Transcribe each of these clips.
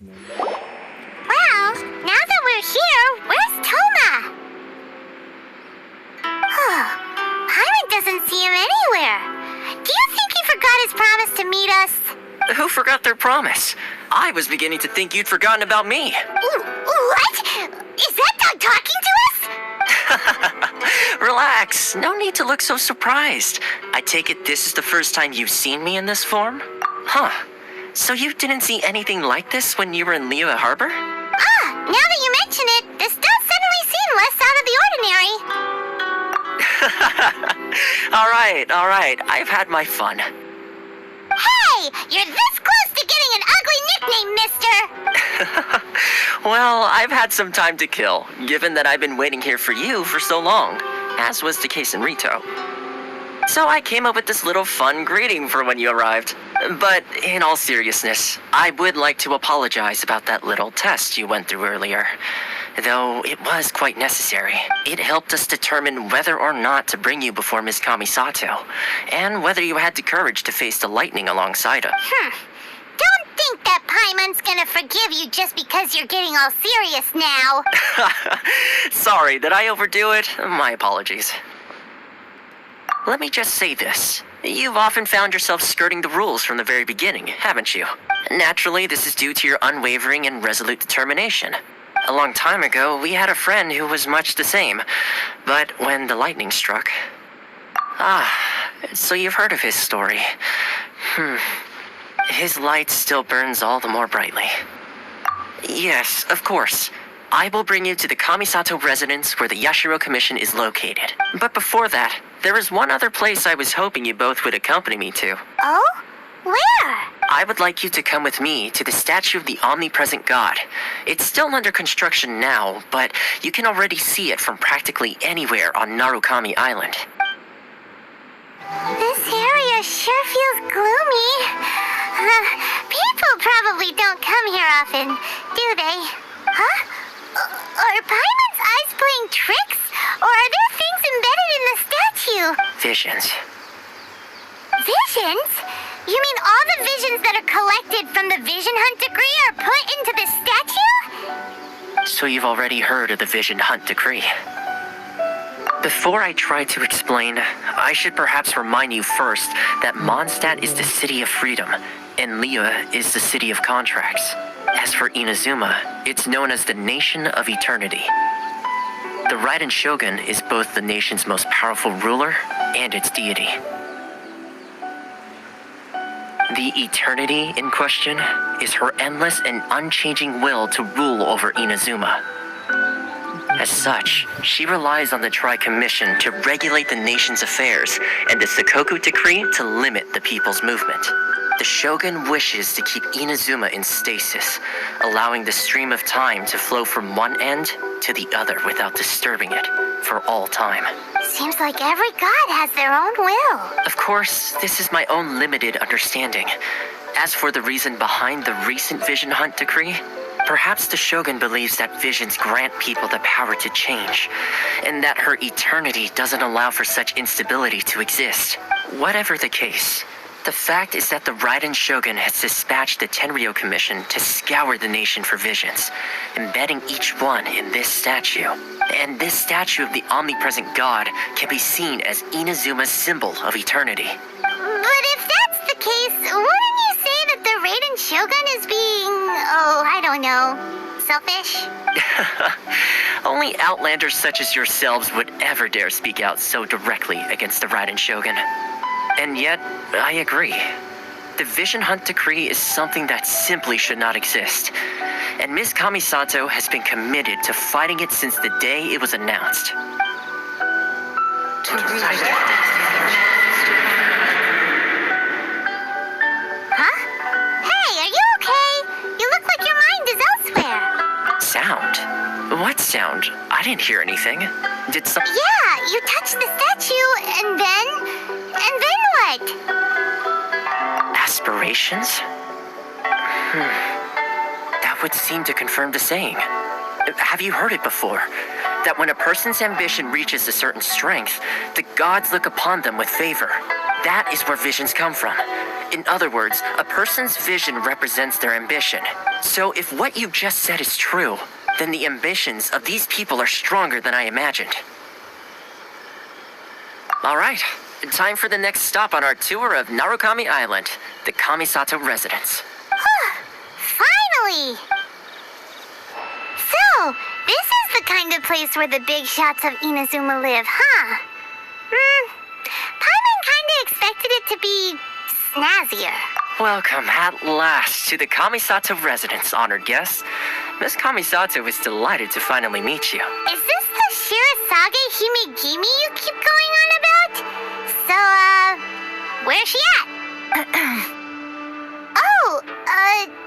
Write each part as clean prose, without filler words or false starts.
Well, now that we're here, where's Toma? Paimon doesn't see him anywhere. Do you think he forgot his promise to meet us? Who forgot their promise? I was beginning to think you'd forgotten about me. What? Is that dog talking to us? Relax, no need to look so surprised. I take it this is the first time you've seen me in this form? Huh. So you didn't see anything like this when you were in Liyue Harbor? Now that you mention it, this does suddenly seem less out of the ordinary. All right, I've had my fun. Hey, you're this close to getting an ugly nickname, mister. Well, I've had some time to kill, given that I've been waiting here for you for so long, as was the case in Rito. So I came up with this little fun greeting for when you arrived. But in all seriousness, I would like to apologize about that little test you went through earlier. Though it was quite necessary. It helped us determine whether or not to bring you before Miss Kamisato, and whether you had the courage to face the lightning alongside her. Don't think that Paimon's gonna forgive you just because you're getting all serious now. Sorry, did I overdo it? My apologies. Let me just say this. You've often found yourself skirting the rules from the very beginning, haven't you? Naturally, this is due to your unwavering and resolute determination. A long time ago, we had a friend who was much the same. But when the lightning struck... so you've heard of his story. His light still burns all the more brightly. Yes, of course. I will bring you to the Kamisato residence where the Yashiro Commission is located. But before that, there is one other place I was hoping you both would accompany me to. Oh? Where? I would like you to come with me to the statue of the omnipresent god. It's still under construction now, but you can already see it from practically anywhere on Narukami Island. This area sure feels gloomy. People probably don't come here often, do they? Huh? Are Paimon's eyes playing tricks? Or are there things embedded in the statue? Visions. Visions? You mean all the visions that are collected from the Vision Hunt Decree are put into this statue? So you've already heard of the Vision Hunt Decree. Before I try to explain, I should perhaps remind you first that Mondstadt is the city of freedom, and Liyue is the city of contracts. As for Inazuma, it's known as the Nation of Eternity. The Raiden Shogun is both the nation's most powerful ruler and its deity. The eternity in question is her endless and unchanging will to rule over Inazuma. As such, she relies on the Tri-Commission to regulate the nation's affairs and the Sakoku Decree to limit the people's movement. The Shogun wishes to keep Inazuma in stasis, allowing the stream of time to flow from one end to the other without disturbing it for all time. Seems like every god has their own will. Of course, this is my own limited understanding. As for the reason behind the recent Vision Hunt Decree, perhaps the Shogun believes that visions grant people the power to change, and that her eternity doesn't allow for such instability to exist. Whatever the case, the fact is that the Raiden Shogun has dispatched the Tenryo Commission to scour the nation for visions, embedding each one in this statue. And this statue of the omnipresent god can be seen as Inazuma's symbol of eternity. But if that's the case, wouldn't you say that the Raiden Shogun is being, I don't know, selfish? Only outlanders such as yourselves would ever dare speak out so directly against the Raiden Shogun. And yet, I agree. The Vision Hunt Decree is something that simply should not exist. And Miss Kamisato has been committed to fighting it since the day it was announced. Huh? Hey, are you okay? You look like your mind is elsewhere. Sound? What sound? I didn't hear anything. Did some... Yeah, you touched the statue, and then what? Aspirations? That would seem to confirm the saying. Have you heard it before? That when a person's ambition reaches a certain strength, the gods look upon them with favor. That is where visions come from. In other words, a person's vision represents their ambition. So if what you just said is true, then the ambitions of these people are stronger than I imagined. All right, time for the next stop on our tour of Narukami Island, the Kamisato residence. Finally! So, this is the kind of place where the big shots of Inazuma live, huh? Paimon kinda expected it to be snazzier. Welcome at last to the Kamisato residence, honored guests. Miss Kamisato is delighted to finally meet you. Is this the Shirazage Himegimi you keep going on about? So, where's she at?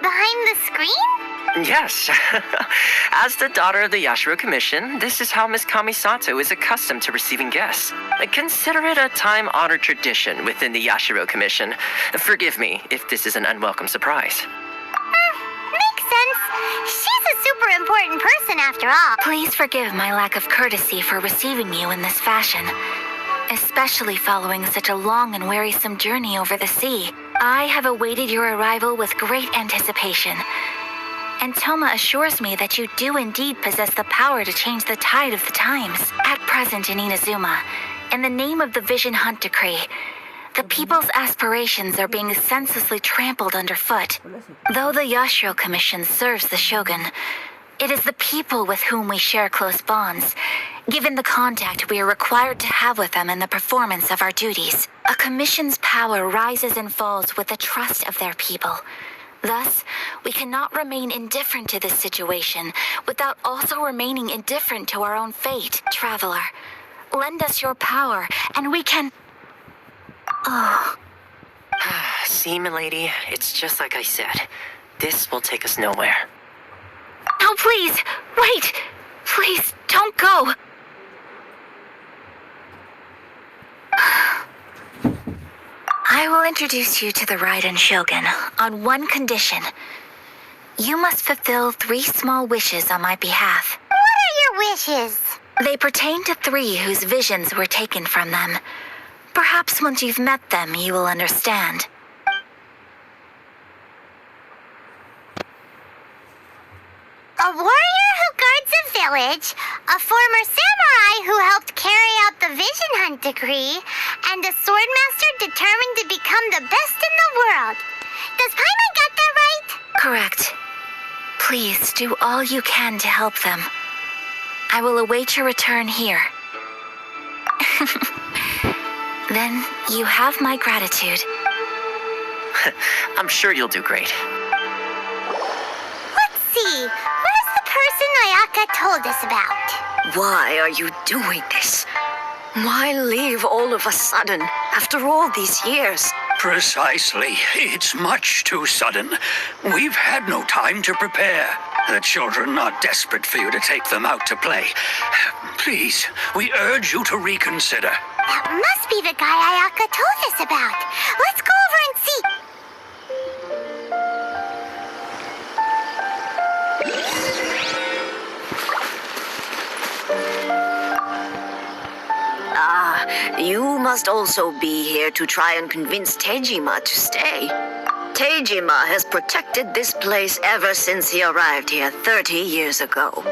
Behind the screen? Yes. As the daughter of the Yashiro Commission, this is how Miss Kamisato is accustomed to receiving guests. Consider it a time-honored tradition within the Yashiro Commission. Forgive me if this is an unwelcome surprise. Makes sense. She's a super important person after all. Please forgive my lack of courtesy for receiving you in this fashion, especially following such a long and wearisome journey over the sea. I have awaited your arrival with great anticipation, and Toma assures me that you do indeed possess the power to change the tide of the times. At present in Inazuma, in the name of the Vision Hunt Decree, the people's aspirations are being senselessly trampled underfoot. Though the Yashiro Commission serves the Shogun, it is the people with whom we share close bonds, given the contact we are required to have with them in the performance of our duties. A commission's power rises and falls with the trust of their people. Thus, we cannot remain indifferent to this situation without also remaining indifferent to our own fate. Traveler, lend us your power, and we can... Oh... See, milady, it's just like I said. This will take us nowhere. No, please! Wait! Please, don't go! I will introduce you to the Raiden Shogun on one condition. You must fulfill 3 small wishes on my behalf. What are your wishes? They pertain to 3 whose visions were taken from them. Perhaps once you've met them, you will understand. A warrior who guards a village, a former samurai who helped carry out the Vision Hunt Decree, and a swordmaster determined to become the best in the world. Does Paimon get that right? Correct. Please do all you can to help them. I will await your return here. Then you have my gratitude. I'm sure you'll do great. Let's see. What is the person Ayaka told us about? Why are you doing this? Why leave all of a sudden after all these years? Precisely. It's much too sudden. We've had no time to prepare. The children are desperate for you to take them out to play. Please, we urge you to reconsider. That must be the guy Ayaka told us about. Let's go over and see. You must also be here to try and convince Tejima to stay. Tejima has protected this place ever since he arrived here 30 years ago,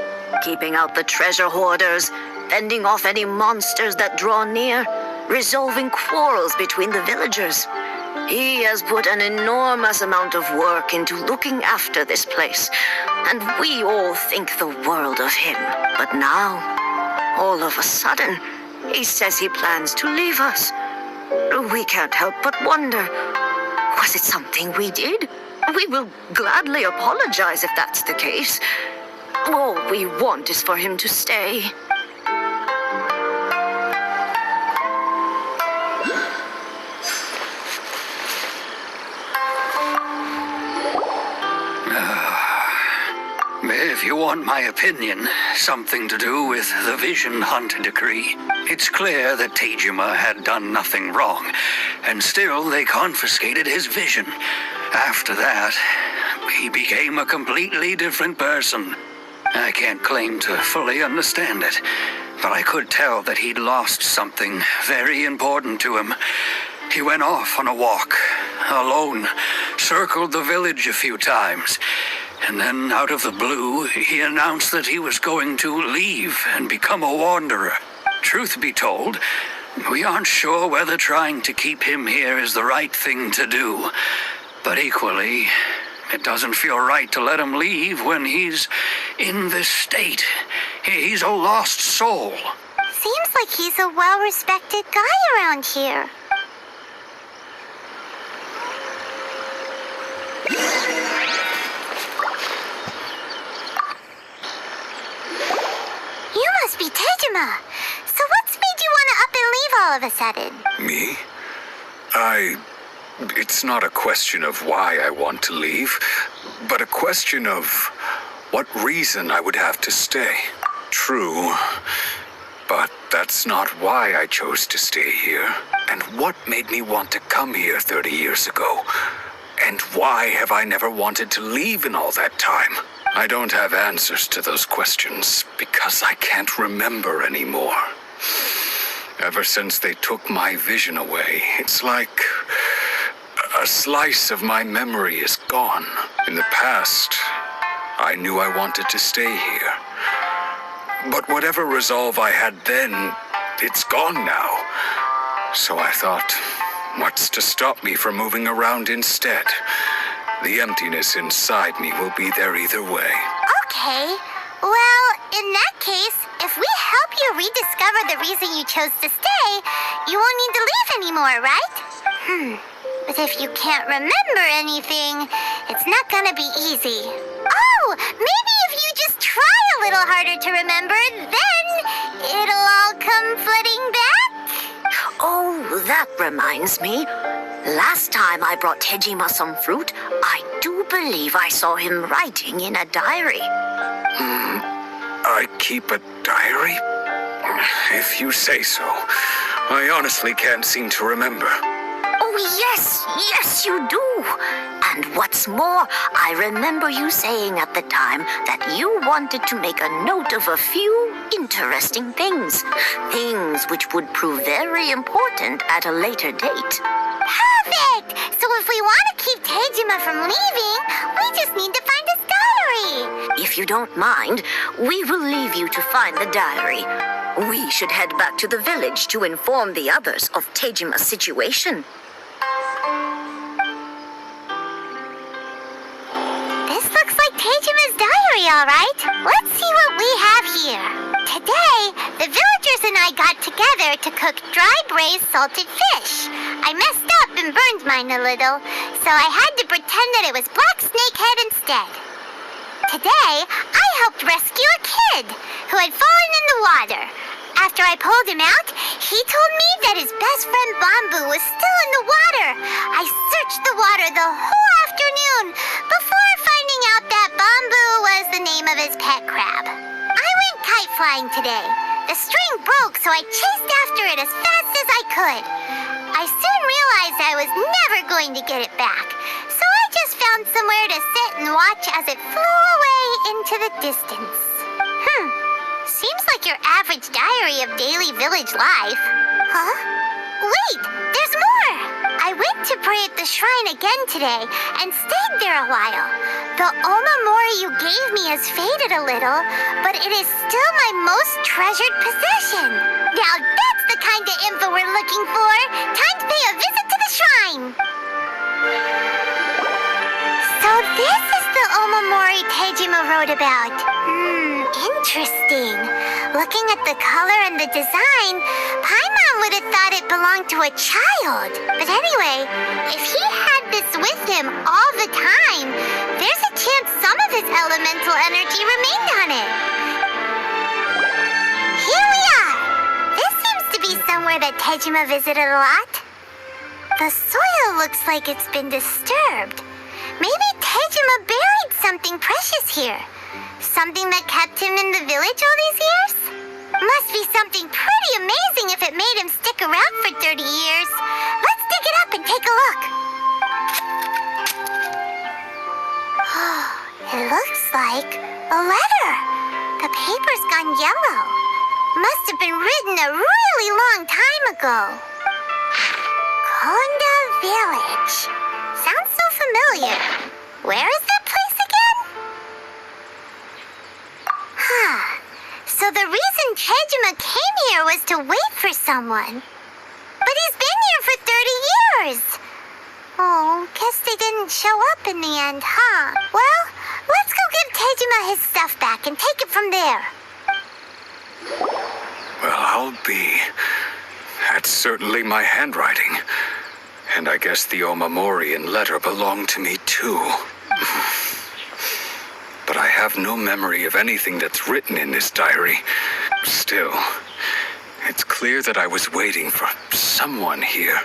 keeping out the treasure hoarders, fending off any monsters that draw near, resolving quarrels between the villagers. He has put an enormous amount of work into looking after this place, and we all think the world of him. But now, all of a sudden, he says he plans to leave us. We can't help but wonder, was it something we did? We will gladly apologize if that's the case. All we want is for him to stay. If you want my opinion, something to do with the Vision Hunt Decree. It's clear that Tejima had done nothing wrong, and still they confiscated his vision. After that, he became a completely different person. I can't claim to fully understand it, but I could tell that he'd lost something very important to him. He went off on a walk, alone, circled the village a few times. And then, out of the blue, he announced that he was going to leave and become a wanderer. Truth be told, we aren't sure whether trying to keep him here is the right thing to do. But equally, it doesn't feel right to let him leave when he's in this state. He's a lost soul. Seems like he's a well-respected guy around here. You must be Tejima. So what's made you want to up and leave all of a sudden? Me? It's not a question of why I want to leave, but a question of what reason I would have to stay. True, but that's not why I chose to stay here. And what made me want to come here 30 years ago? And why have I never wanted to leave in all that time? I don't have answers to those questions because I can't remember anymore. Ever since they took my vision away, it's like a slice of my memory is gone. In the past, I knew I wanted to stay here. But whatever resolve I had then, it's gone now. So I thought, what's to stop me from moving around instead? The emptiness inside me will be there either way. Okay. Well, in that case, if we help you rediscover the reason you chose to stay, you won't need to leave anymore, right? But if you can't remember anything, it's not gonna be easy. Oh, maybe if you just try a little harder to remember, then it'll all come flooding back? Oh, that reminds me. Last time I brought Tejima some fruit, I do believe I saw him writing in a diary. I keep a diary? If you say so. I honestly can't seem to remember. Oh, yes, you do. And what's more, I remember you saying at the time that you wanted to make a note of a few interesting things. Things which would prove very important at a later date. Perfect! So if we want to keep Tejima from leaving, we just need to find his diary. If you don't mind, we will leave you to find the diary. We should head back to the village to inform the others of Tejima's situation. This looks like Tejima's diary, all right. Let's see what we have here. Today, the villagers and I got together to cook dry braised salted fish. I messed up and burned mine a little, so I had to pretend that it was black snakehead instead. Today, I helped rescue a kid who had fallen in the water. After I pulled him out, he told me that his best friend Bamboo was still in the water. I searched the water the whole afternoon before finding out that Bamboo was the name of his pet crab. I went kite flying today. The string broke, so I chased after it as fast as I could. I soon realized I was never going to get it back, so I just found somewhere to sit and watch as it flew away into the distance. Seems like your average diary of daily village life. Huh? Wait, there's more! I went to pray at the shrine again today and stayed there a while. The omamori you gave me has faded a little, but it is still my most treasured possession. Now that's the kind of info we're looking for. Time to pay a visit to the shrine. So this is the omamori Tejima wrote about. Interesting. Looking at the color and the design, Paimon would have thought it belonged to a child. But anyway, if he had this with him all the time, there's a chance some of his elemental energy remained on it. Here we are. This seems to be somewhere that Tejima visited a lot. The soil looks like it's been disturbed. Maybe Tejima buried something precious here. Something that kept him in the village all these years? Must be something pretty amazing if it made him stick around for 30 years. Let's dig it up and take a look. It looks like a letter. The paper's gone yellow. Must have been written a really long time ago. Konda Village. familiar. Where is that place again? So the reason Tejima came here was to wait for someone. But he's been here for 30 years. Oh, guess they didn't show up in the end, huh? Well, let's go give Tejima his stuff back and take it from there. Well, I'll be. That's certainly my handwriting. And I guess the Omamorian letter belonged to me too. But I have no memory of anything that's written in this diary. Still, it's clear that I was waiting for someone here,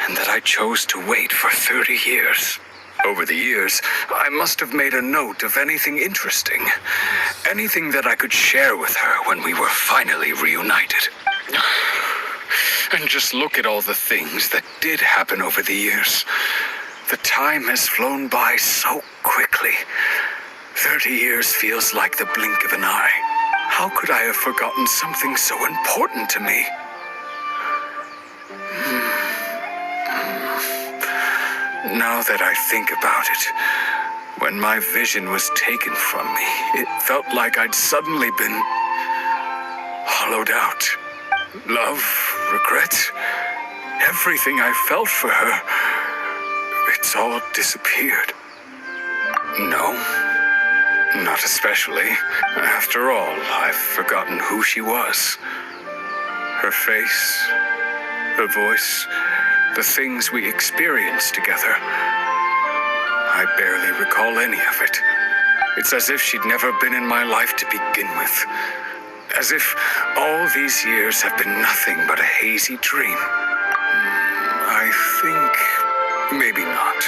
and that I chose to wait for 30 years. Over the years, I must have made a note of anything interesting. Anything that I could share with her when we were finally reunited. And just look at all the things that did happen over the years. The time has flown by so quickly. 30 years feels like the blink of an eye. How could I have forgotten something so important to me? Now that I think about it, when my vision was taken from me, it felt like I'd suddenly been hollowed out. Love, regret, everything I felt for her, it's all disappeared. No, not especially. After all, I've forgotten who she was. Her face, her voice, the things we experienced together. I barely recall any of it. It's as if she'd never been in my life to begin with. As if all these years have been nothing but a hazy dream. I think maybe not.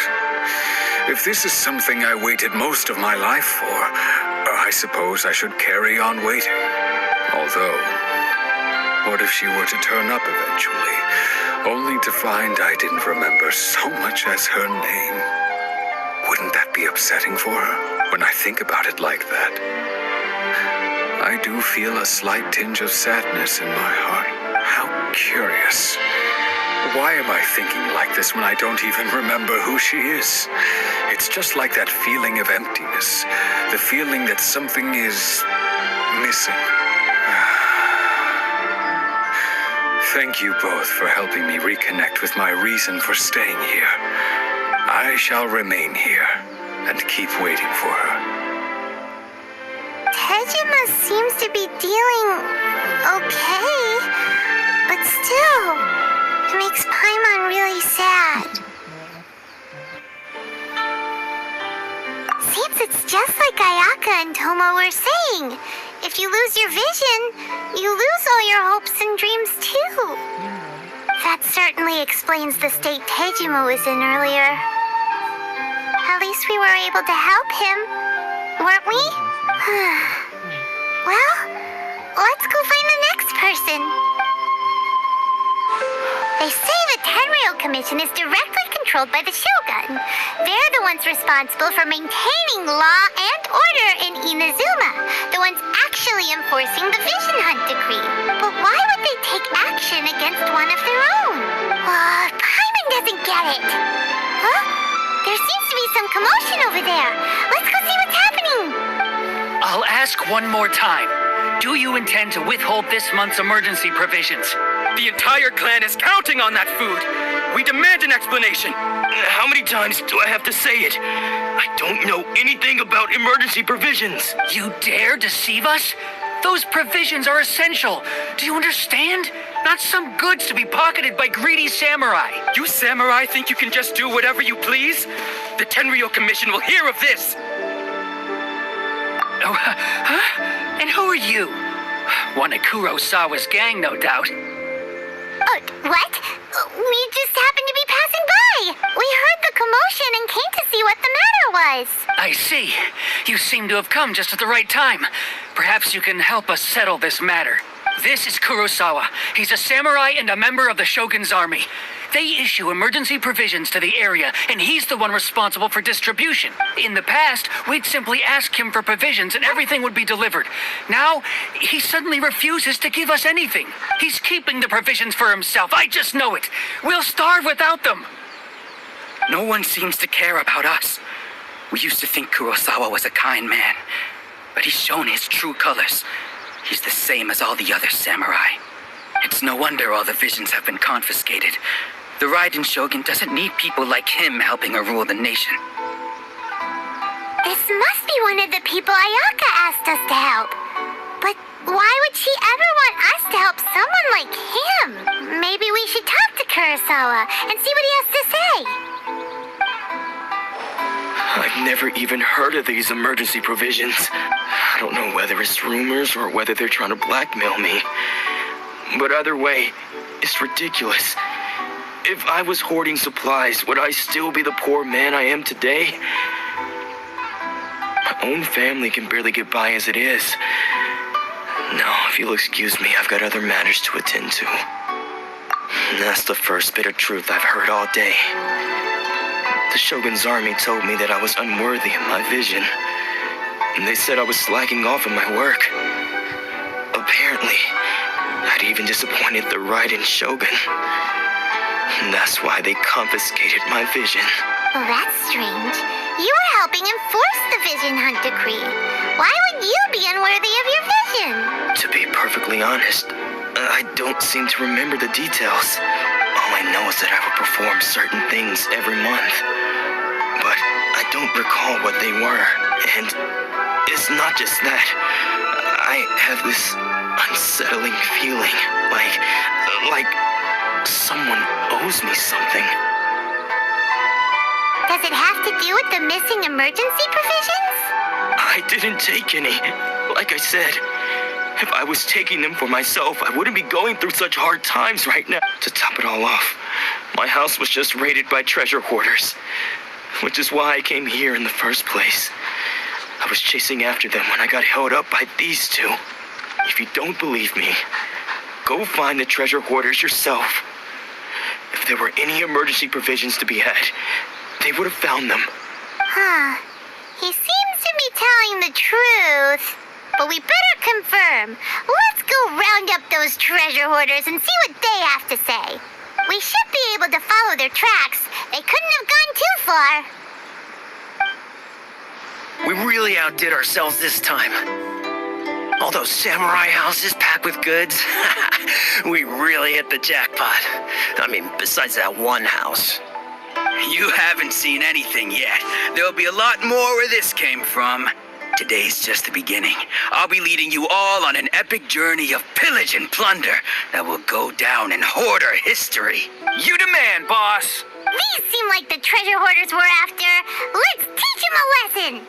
If this is something I waited most of my life for, I suppose I should carry on waiting. Although, what if she were to turn up eventually, only to find I didn't remember so much as her name? Wouldn't that be upsetting for her? When I think about it like that, I do feel a slight tinge of sadness in my heart. How curious. Why am I thinking like this when I don't even remember who she is? It's just like that feeling of emptiness. The feeling that something is missing. Thank you both for helping me reconnect with my reason for staying here. I shall remain here and keep waiting for her. Tejima seems to be dealing okay, but still, it makes Paimon really sad. Seems it's just like Ayaka and Toma were saying. If you lose your vision, you lose all your hopes and dreams too. That certainly explains the state Tejima was in earlier. At least we were able to help him, weren't we? Well, let's go find the next person. They say the Tenryou Commission is directly controlled by the Shogun. They're the ones responsible for maintaining law and order in Inazuma, the ones actually enforcing the Vision Hunt decree. But why would they take action against one of their own? Paimon doesn't get it. Huh? There seems to be some commotion over there. Let's go see what's happening. I'll ask one more time. Do you intend to withhold this month's emergency provisions? The entire clan is counting on that food. We demand an explanation. How many times do I have to say it? I don't know anything about emergency provisions. You dare deceive us? Those provisions are essential. Do you understand? Not some goods to be pocketed by greedy samurai. You samurai think you can just do whatever you please? The Tenryou Commission will hear of this. Oh, huh? And who are you? One of Kurosawa's gang, no doubt. What? We just happened to be passing by. We heard the commotion and came to see what the matter was. I see. You seem to have come just at the right time. Perhaps you can help us settle this matter. This is Kurosawa. He's a samurai and a member of the Shogun's army. They issue emergency provisions to the area, and he's the one responsible for distribution. In the past, we'd simply ask him for provisions and everything would be delivered. Now, he suddenly refuses to give us anything. He's keeping the provisions for himself. I just know it. We'll starve without them. No one seems to care about us. We used to think Kurosawa was a kind man, but he's shown his true colors. He's the same as all the other samurai. It's no wonder all the visions have been confiscated. The Raiden Shogun doesn't need people like him helping her rule the nation. This must be one of the people Ayaka asked us to help. But why would she ever want us to help someone like him? Maybe we should talk to Kurosawa and see what he has to say. I've never even heard of these emergency provisions. I don't know whether it's rumors or whether they're trying to blackmail me. But either way, it's ridiculous. If I was hoarding supplies, would I still be the poor man I am today? My own family can barely get by as it is. Now, if you'll excuse me, I've got other matters to attend to. And that's the first bit of truth I've heard all day. The Shogun's army told me that I was unworthy of my vision. And they said I was slacking off in my work. Apparently, I'd even disappointed the Raiden Shogun. And that's why they confiscated my vision. Well, that's strange. You were helping enforce the Vision Hunt decree. Why would you be unworthy of your vision? To be perfectly honest, I don't seem to remember the details. All I know is that I would perform certain things every month. But I don't recall what they were. And it's not just that. I have this unsettling feeling, like someone owes me something. Does it have to do with the missing emergency provisions? I didn't take any. Like I said, if I was taking them for myself, I wouldn't be going through such hard times right now. To top it all off, my house was just raided by treasure hoarders, which is why I came here in the first place. I was chasing after them when I got held up by these two. If you don't believe me, go find the treasure hoarders yourself. If there were any emergency provisions to be had, they would have found them. Huh. He seems to be telling the truth. But we better confirm. Let's go round up those treasure hoarders and see what they have to say. We should be able to follow their tracks. They couldn't have gone too far. We really outdid ourselves this time. All those samurai houses packed with goods. We really hit the jackpot. I mean, besides that one house. You haven't seen anything yet. There'll be a lot more where this came from. Today's just the beginning. I'll be leading you all on an epic journey of pillage and plunder that will go down in hoarder history. You demand, boss. These seem like the treasure hoarders we're after. Let's teach them a lesson.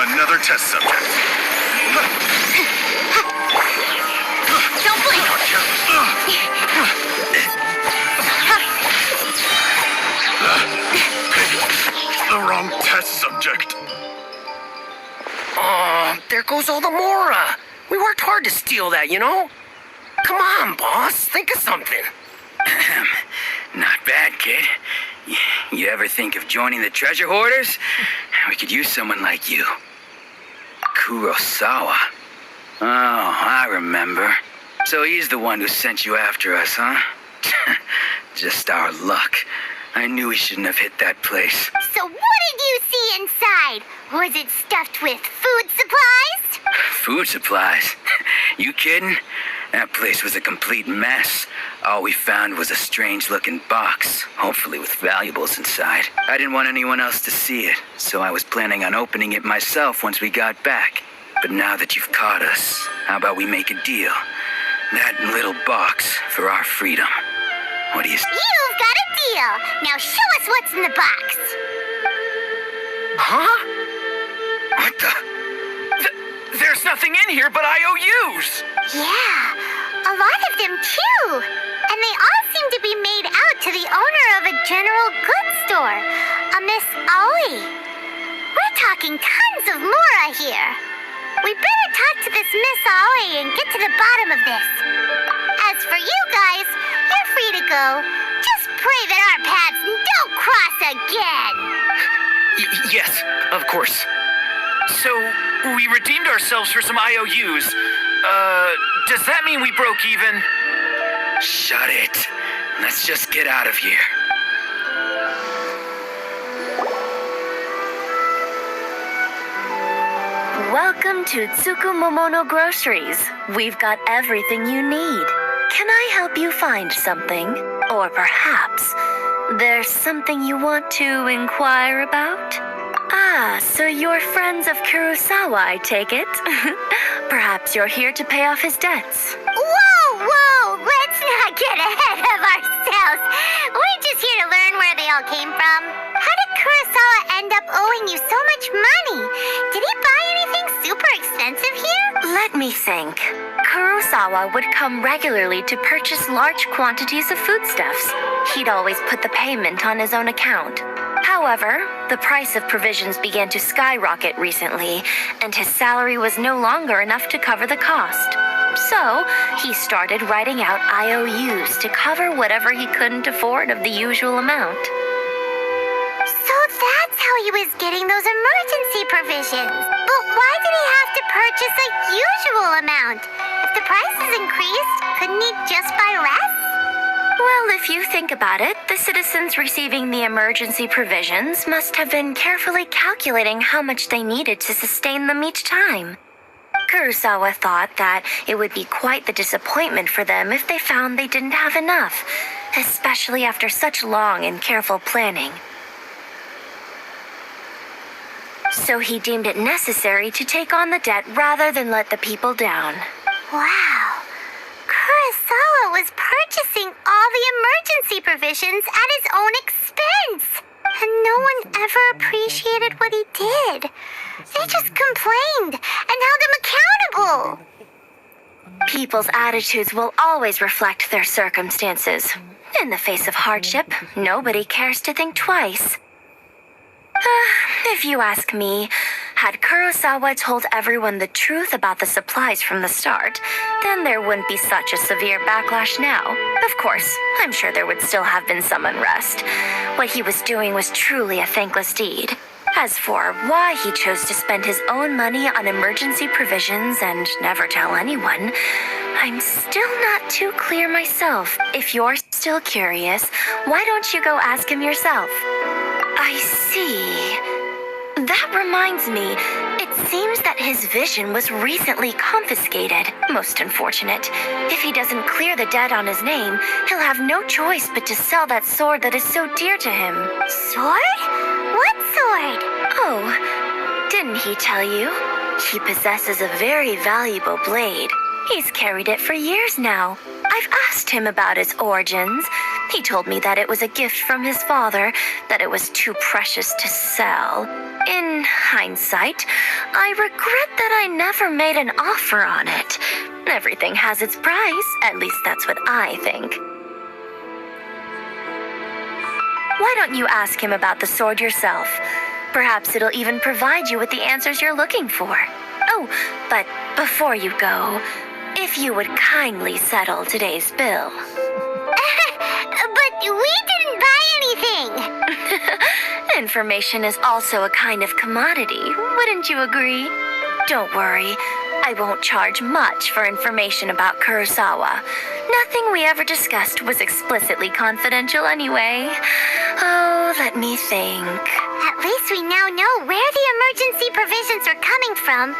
Another test subject. Don't blink. The wrong test subject. Oh, there goes all the Mora. We worked hard to steal that, you know? Come on, boss. Think of something. Not bad, kid. You ever think of joining the treasure hoarders? We could use someone like you. Kurosawa. Oh, I remember. So he's the one who sent you after us, huh? Just our luck. I knew we shouldn't have hit that place. So what did you see inside? Was it stuffed with food supplies? Food supplies? You kidding? That place was a complete mess. All we found was a strange-looking box, hopefully with valuables inside. I didn't want anyone else to see it, so I was planning on opening it myself once we got back. But now that you've caught us, how about we make a deal? That little box for our freedom. What do you... You've got a deal. Now show us what's in the box. Huh? What the... There's nothing in here but IOUs. Yeah, a lot of them too. And they all seem to be made out to the owner of a general goods store, a Miss Aoi. We're talking tons of Mora here. We better talk to this Miss Aoi and get to the bottom of this. As for you guys, you're free to go. Just pray that our paths don't cross again. Yes, of course. So, we redeemed ourselves for some IOUs. Does that mean we broke even? Shut it. Let's just get out of here. Welcome to Tsukumomono Groceries. We've got everything you need. Can I help you find something? Or perhaps there's something you want to inquire about? Ah, so you're friends of Kurosawa, I take it. Perhaps you're here to pay off his debts. Whoa! Let's not get ahead of ourselves. We're just here to learn where they all came from. How did Kurosawa end up owing you so much money? Did he buy anything super expensive here? Let me think. Kurosawa would come regularly to purchase large quantities of foodstuffs. He'd always put the payment on his own account. However, the price of provisions began to skyrocket recently, and his salary was no longer enough to cover the cost. So, he started writing out IOUs to cover whatever he couldn't afford of the usual amount. So that's how he was getting those emergency provisions. But why did he have to purchase a usual amount? If the prices increased, couldn't he just buy less? Well, if you think about it, the citizens receiving the emergency provisions must have been carefully calculating how much they needed to sustain them each time. Kurosawa thought that it would be quite the disappointment for them if they found they didn't have enough, especially after such long and careful planning. So he deemed it necessary to take on the debt rather than let the people down. Wow. Kurosawa was purchasing all the emergency provisions at his own expense. And no one ever appreciated what he did. They just complained and held him accountable. People's attitudes will always reflect their circumstances. In the face of hardship, nobody cares to think twice. If you ask me, had Kurosawa told everyone the truth about the supplies from the start, then there wouldn't be such a severe backlash now. Of course, I'm sure there would still have been some unrest. What he was doing was truly a thankless deed. As for why he chose to spend his own money on emergency provisions and never tell anyone, I'm still not too clear myself. If you're still curious, why don't you go ask him yourself? I see. That reminds me, it seems that his vision was recently confiscated. Most unfortunate. If he doesn't clear the debt on his name, he'll have no choice but to sell that sword that is so dear to him. Sword? What sword? Oh, didn't he tell you? He possesses a very valuable blade. He's carried it for years now. I've asked him about its origins. He told me that it was a gift from his father, that it was too precious to sell. In hindsight, I regret that I never made an offer on it. Everything has its price, at least that's what I think. Why don't you ask him about the sword yourself? Perhaps it'll even provide you with the answers you're looking for. Oh, but before you go, if you would kindly settle today's bill. But we didn't buy anything. Information is also a kind of commodity, wouldn't you agree? Don't worry, I won't charge much for information about Kurosawa. Nothing we ever discussed was explicitly confidential anyway. Oh, let me think. At least we now know where the emergency provisions are coming from.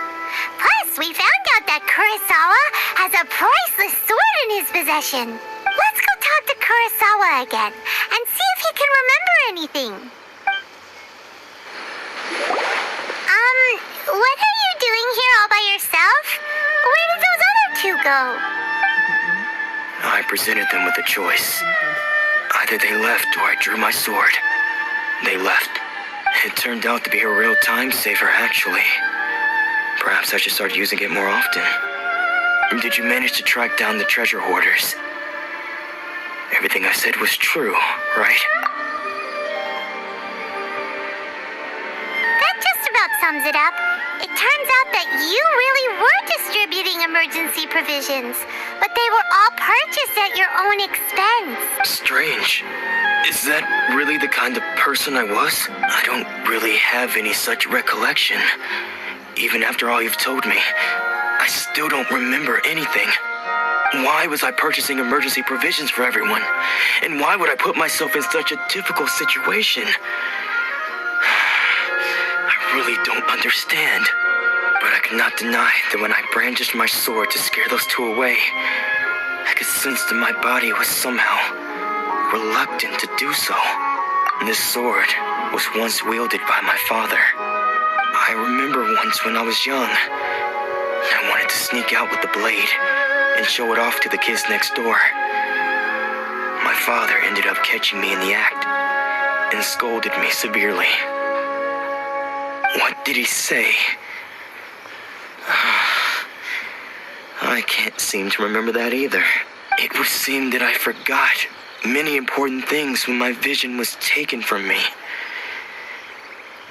Plus, we found out that Kurosawa has a priceless sword in his possession. Let's go talk to Kurosawa again and see if he can remember anything. What are you doing here all by yourself? Where did those other two go? I presented them with a choice. Either they left or I drew my sword. They left. It turned out to be a real time saver, actually. Perhaps I should start using it more often. Did you manage to track down the treasure hoarders? Everything I said was true, right? That just about sums it up. It turns out that you really were distributing emergency provisions, but they were all purchased at your own expense. Strange. Is that really the kind of person I was? I don't really have any such recollection. Even after all you've told me, I still don't remember anything. Why was I purchasing emergency provisions for everyone? And why would I put myself in such a difficult situation? I really don't understand. But I could not deny that when I brandished my sword to scare those two away, I could sense that my body was somehow reluctant to do so. This sword was once wielded by my father. I remember once when I was young, I wanted to sneak out with the blade and show it off to the kids next door. My father ended up catching me in the act and scolded me severely. What did he say? I can't seem to remember that either. It would seem that I forgot many important things when my vision was taken from me.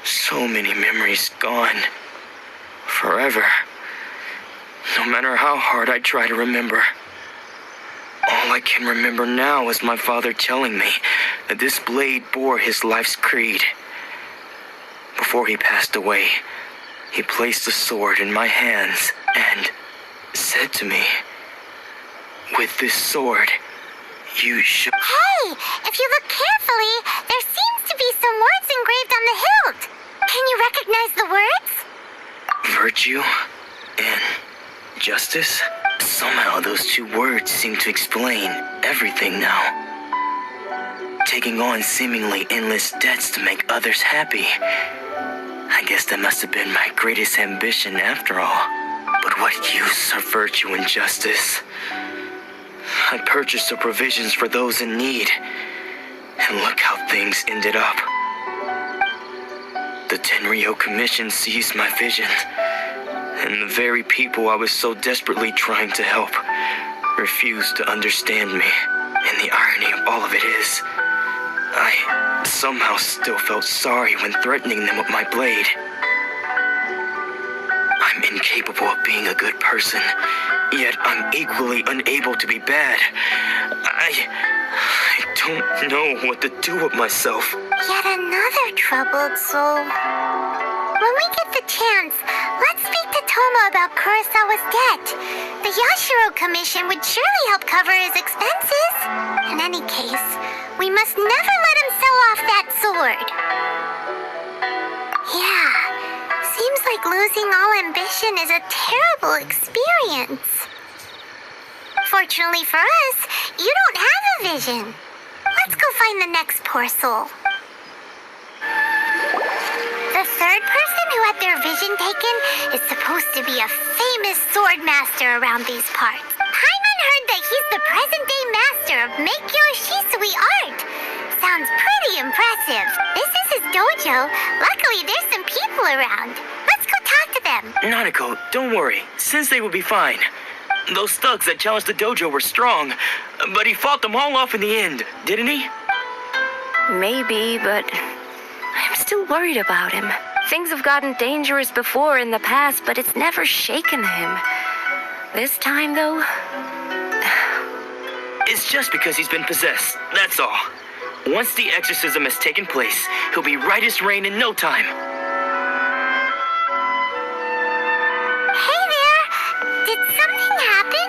So many memories gone. Forever. No matter how hard I try to remember. All I can remember now is my father telling me that this blade bore his life's creed. Before he passed away, he placed the sword in my hands and said to me, "With this sword, you should..." Hey, if you look carefully, there seems to be some words engraved on the hilt. Can you recognize the words? Virtue and justice? Somehow those two words seem to explain everything now. Taking on seemingly endless debts to make others happy. I guess that must have been my greatest ambition after all. But what use are virtue and justice? I purchased the provisions for those in need. And look how things ended up. The Tenryo Commission seized my vision. And the very people I was so desperately trying to help refused to understand me. And the irony of all of it is, I somehow still felt sorry when threatening them with my blade. I'm incapable of being a good person, yet I'm equally unable to be bad. I don't know what to do with myself. Yet another troubled soul. When we get the chance, let's speak to Toma about Kurosawa's debt. The Yashiro Commission would surely help cover his expenses. In any case, we must never let him sell off that sword. Yeah, seems like losing all ambition is a terrible experience. Fortunately for us, you don't have a vision. Let's go find the next poor soul. The third person who had their vision taken is supposed to be a famous sword master around these parts. Paimon heard that he's the present-day master of Meikyo Shisui art. Sounds pretty impressive. This is his dojo. Luckily, there's some people around. Let's go talk to them. Nanako, don't worry. Sensei will be fine. Those thugs that challenged the dojo were strong, but he fought them all off in the end, didn't he? Maybe, but I'm still worried about him. Things have gotten dangerous before in the past, but it's never shaken him. This time, though, It's just because he's been possessed, that's all. Once the exorcism has taken place, he'll be right as rain in no time. Hey there! Did something happen?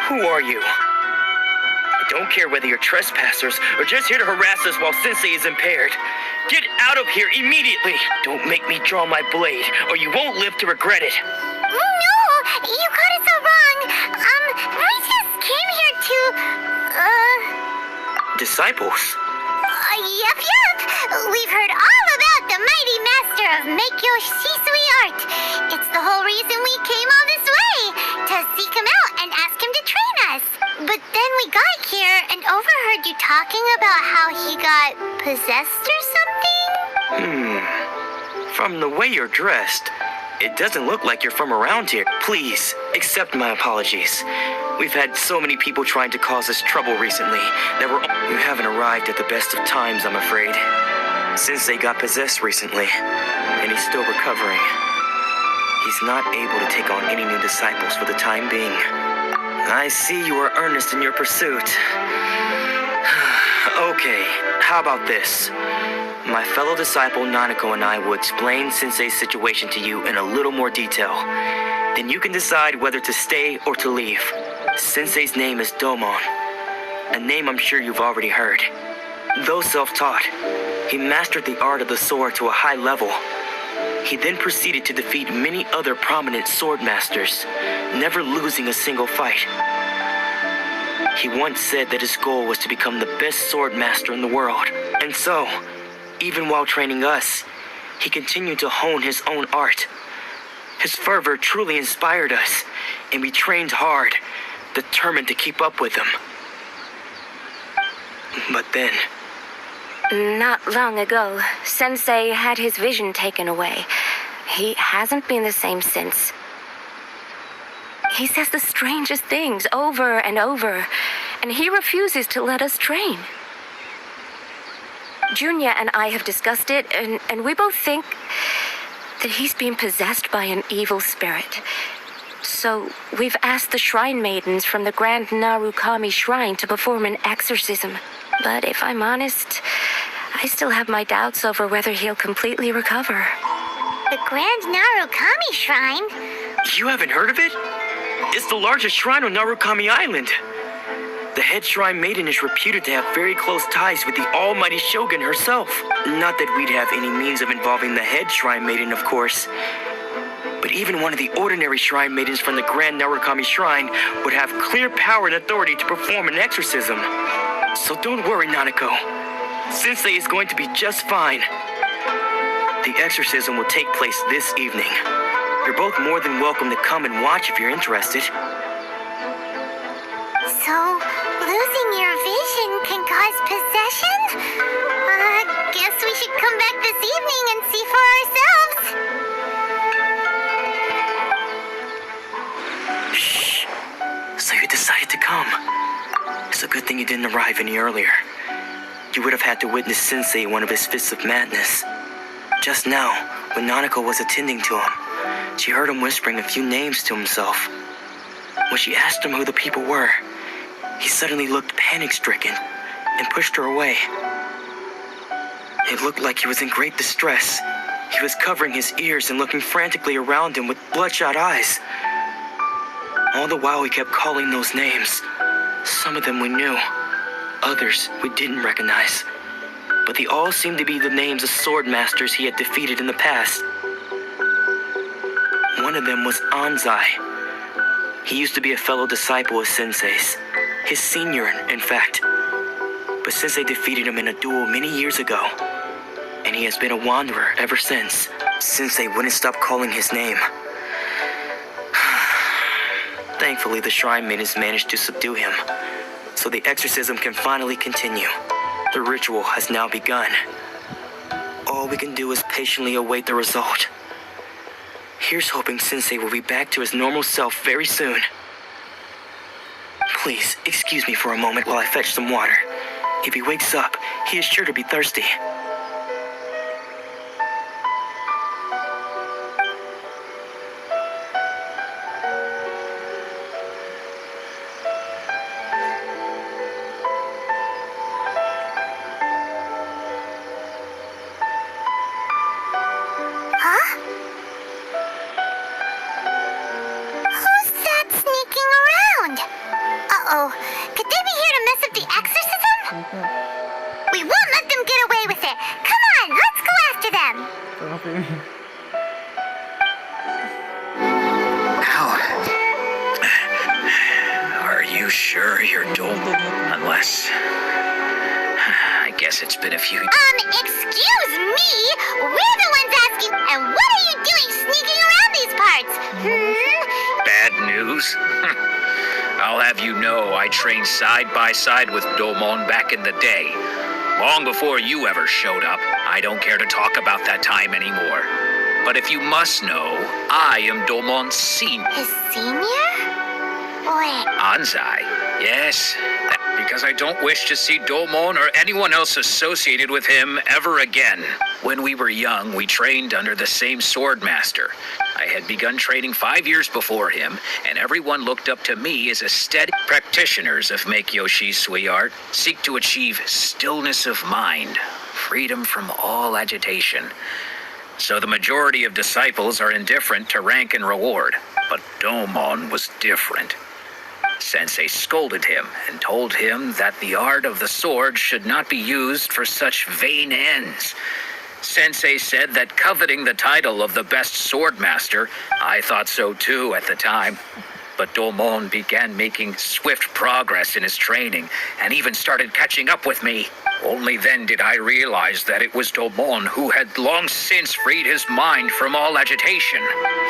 Who are you? I don't care whether you're trespassers or just here to harass us while Sensei is impaired. Get out of here immediately! Don't make me draw my blade, or you won't live to regret it. No! You got it so wrong! We just came here to, Disciples? Yep. We've heard all about the mighty master of Meikyo Shisui art. It's the whole reason we came all this way, to seek him out and ask him to train us. But then we got here and overheard you talking about how he got possessed or something? From the way you're dressed, it doesn't look like you're from around here. Please, accept my apologies. We've had so many people trying to cause us trouble recently that you haven't arrived at the best of times, I'm afraid. Sensei got possessed recently, and he's still recovering. He's not able to take on any new disciples for the time being. I see you are earnest in your pursuit. Okay, how about this? My fellow disciple Nanako and I will explain Sensei's situation to you in a little more detail. Then you can decide whether to stay or to leave. Sensei's name is Domon, a name I'm sure you've already heard. Though self-taught, he mastered the art of the sword to a high level. He then proceeded to defeat many other prominent sword masters, never losing a single fight. He once said that his goal was to become the best sword master in the world. And so, even while training us, he continued to hone his own art. His fervor truly inspired us, and we trained hard, determined to keep up with him. But then, Not long ago, Sensei had his vision taken away. He hasn't been the same since. He says the strangest things over and over, and he refuses to let us train. Junya and I have discussed it, and we both think that he's being possessed by an evil spirit. So we've asked the shrine maidens from the Grand Narukami Shrine to perform an exorcism. But if I'm honest, I still have my doubts over whether he'll completely recover. The Grand Narukami Shrine? you haven't heard of it? It's the largest shrine on Narukami Island. The head shrine maiden is reputed to have very close ties with the almighty Shogun herself. Not that we'd have any means of involving the head shrine maiden, of course. But even one of the ordinary shrine maidens from the Grand Narukami Shrine would have clear power and authority to perform an exorcism. So don't worry, Nanako. Sensei is going to be just fine. The exorcism will take place this evening. You're both more than welcome to come and watch if you're interested. So, losing your vision can cause possession? Guess we should come back this evening and see for ourselves. Shh. So you decided to come. It's a good thing you didn't arrive any earlier. You would have had to witness Sensei in one of his fits of madness. Just now, when Nanako was attending to him, she heard him whispering a few names to himself. When she asked him who the people were, he suddenly looked panic-stricken and pushed her away. It looked like he was in great distress. He was covering his ears and looking frantically around him with bloodshot eyes. All the while he kept calling those names. Some of them we knew, others we didn't recognize. But they all seemed to be the names of sword masters he had defeated in the past. One of them was Anzai. He used to be a fellow disciple of Sensei's. His senior, in fact. But Sensei defeated him in a duel many years ago, and he has been a wanderer ever since. Sensei wouldn't stop calling his name. Thankfully, the shrine maidens managed to subdue him, so the exorcism can finally continue. The ritual has now begun. All we can do is patiently await the result. Here's hoping Sensei will be back to his normal self very soon. Please, excuse me for a moment while I fetch some water. If he wakes up, he is sure to be thirsty. Huh? Who's that sneaking around? Uh-oh. Could they be here to mess up the exorcism? We won't let them get away with it. Come on, let's go after them. Are you sure you're Dole? Unless... I guess it's been a few... Excuse me? We're the ones asking, and what are you doing sneaking around these parts? Bad news? I'll have you know I trained side by side with Domon back in the day. Long before you ever showed up. I don't care to talk about that time anymore. But if you must know, I am Domon's senior. His senior? Wait. Anzai, yes. Because I don't wish to see Domon or anyone else associated with him ever again. When we were young, we trained under the same sword master. I had begun training 5 years before him, and everyone looked up to me as a steady. Practitioners of Make-Yoshi Sui art seek to achieve stillness of mind, freedom from all agitation. so the majority of disciples are indifferent to rank and reward. But Domon was different. Sensei scolded him and told him that the art of the sword should not be used for such vain ends. Sensei said that coveting the title of the best swordmaster, I thought so too at the time. But Domon began making swift progress in his training and even started catching up with me. Only then did I realize that it was Domon who had long since freed his mind from all agitation.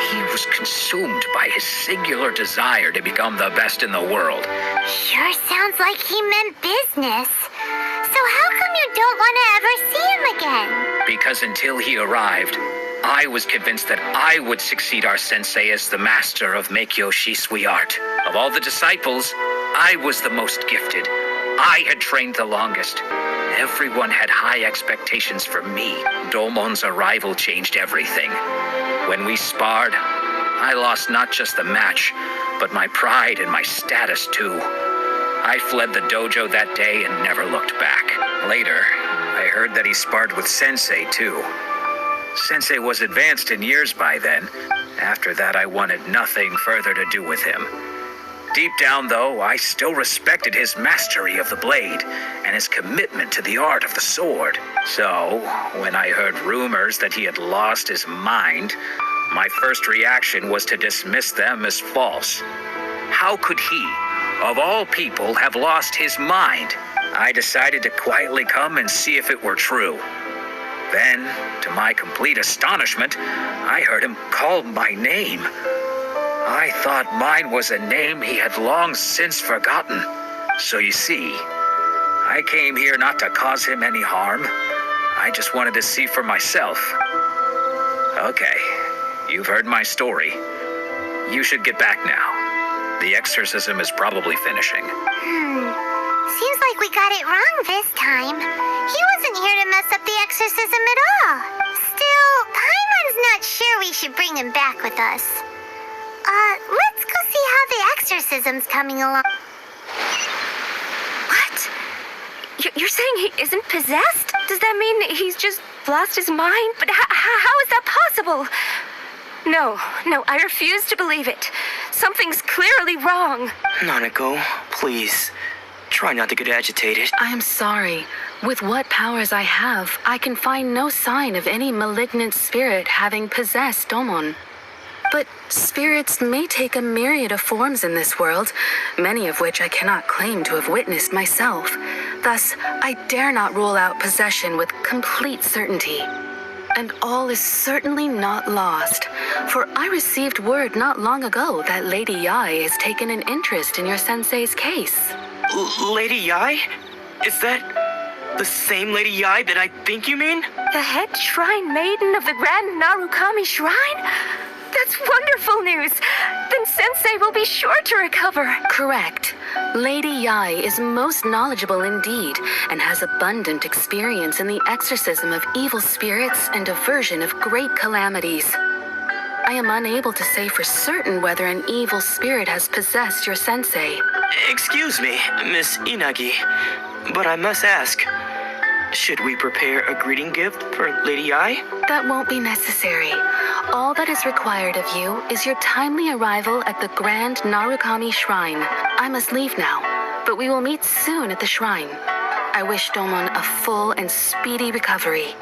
He was consumed by his singular desire to become the best in the world. Sure sounds like he meant business. So how come you don't want to ever see him again? Because until he arrived, I was convinced that I would succeed our sensei as the master of Meikyo Shisui art. Of all the disciples, I was the most gifted. I had trained the longest. Everyone had high expectations for me. Domon's arrival changed everything. When we sparred, I lost not just the match, but my pride and my status too. I fled the dojo that day and never looked back. Later, I heard that he sparred with Sensei too. Sensei was advanced in years by then. After that, I wanted nothing further to do with him. Deep down, though, I still respected his mastery of the blade and his commitment to the art of the sword. So, when I heard rumors that he had lost his mind, my first reaction was to dismiss them as false. How could he, of all people, have lost his mind? I decided to quietly come and see if it were true. Then, to my complete astonishment, I heard him call my name. I thought mine was a name he had long since forgotten. So you see, I came here not to cause him any harm. I just wanted to see for myself. Okay, you've heard my story. You should get back now. The exorcism is probably finishing. Seems like we got it wrong this time. He wasn't here to mess up the exorcism at all. Still, Paimon's not sure we should bring him back with us. Let's go see how the exorcism's coming along. What? You're saying he isn't possessed? Does that mean he's just lost his mind? But how is that possible? No, I refuse to believe it. Something's clearly wrong. Nanako, please. Try not to get agitated. I am sorry. With what powers I have, I can find no sign of any malignant spirit having possessed Domon. But spirits may take a myriad of forms in this world, many of which I cannot claim to have witnessed myself. Thus, I dare not rule out possession with complete certainty. And all is certainly not lost, for I received word not long ago that Lady Yai has taken an interest in your sensei's case. Lady Yai? Is that the same Lady Yai that I think you mean? The head shrine maiden of the Grand Narukami Shrine? That's wonderful news. Then Sensei will be sure to recover. Correct. Lady Yai is most knowledgeable indeed, and has abundant experience in the exorcism of evil spirits and aversion of great calamities. I am unable to say for certain whether an evil spirit has possessed your sensei. Excuse me, Miss Inagi, but I must ask, should we prepare a greeting gift for Lady Yai? That won't be necessary. All that is required of you is your timely arrival at the Grand Narukami Shrine. I must leave now, but we will meet soon at the shrine. I wish Domon a full and speedy recovery.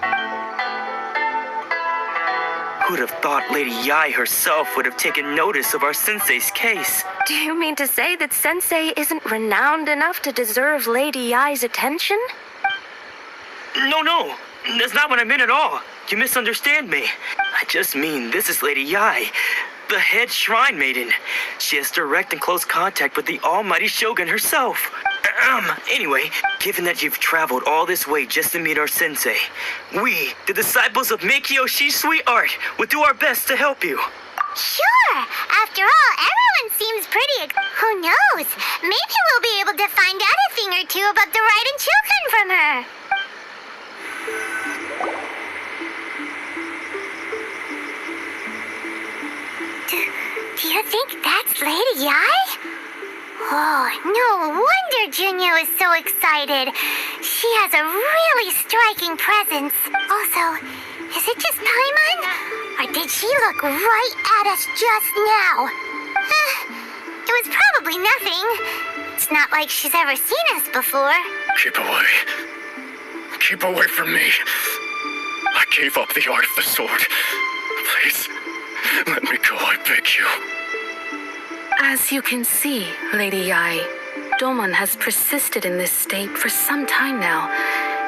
Who'd have thought Lady Yai herself would have taken notice of our sensei's case? Do you mean to say that Sensei isn't renowned enough to deserve Lady Yai's attention? No, that's not what I meant at all. You misunderstand me. I just mean this is Lady Yai, the head shrine maiden. She has direct and close contact with the almighty Shogun herself. Anyway, given that you've traveled all this way just to meet our sensei, we, the disciples of Meikyo Shisui art, will do our best to help you. Sure! After all, everyone seems pretty... Who knows? Maybe we'll be able to find out a thing or two about the Raiden children from her. Do you think that's Lady Yai? Oh, no wonder Junyo is so excited. She has a really striking presence. Also, Is it just Paimon? Or did she look right at us just now? It was probably nothing. It's not like she's ever seen us before. Keep away. Keep away from me. I gave up the art of the sword. Please, let me go, I beg you. As you can see, Lady Yai, Domon has persisted in this state for some time now.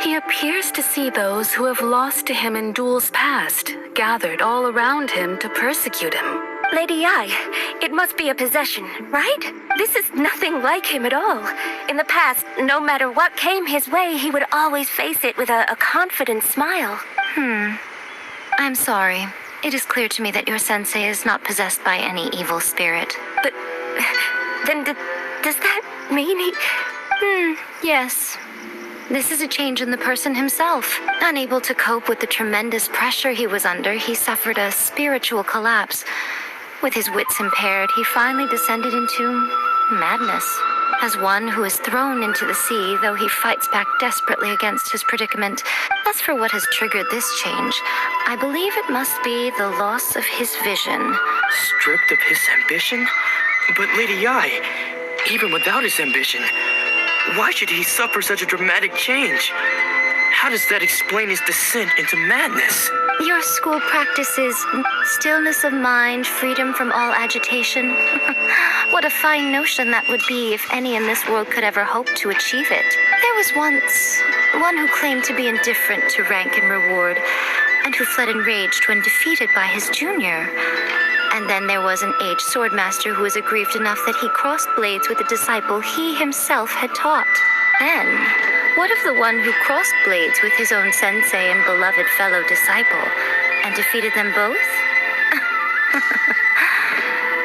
He appears to see those who have lost to him in duels past, gathered all around him to persecute him. Lady Yai, it must be a possession, right? This is nothing like him at all. In the past, no matter what came his way, he would always face it with a confident smile. I'm sorry. It is clear to me that your sensei is not possessed by any evil spirit. But then does that mean he... Yes. This is a change in the person himself. Unable to cope with the tremendous pressure he was under, he suffered a spiritual collapse. With his wits impaired, he finally descended into madness. As one who is thrown into the sea, though he fights back desperately against his predicament. As for what has triggered this change, I believe it must be the loss of his vision. Stripped of his ambition? But Lady Yai, even without his ambition, why should he suffer such a dramatic change? How does that explain his descent into madness? Your school practices stillness of mind, freedom from all agitation. What a fine notion that would be if any in this world could ever hope to achieve it. There was once one who claimed to be indifferent to rank and reward, and who fled enraged when defeated by his junior. And then there was an aged swordmaster who was aggrieved enough that he crossed blades with a disciple he himself had taught. Then, what of the one who crossed blades with his own sensei and beloved fellow disciple, and defeated them both?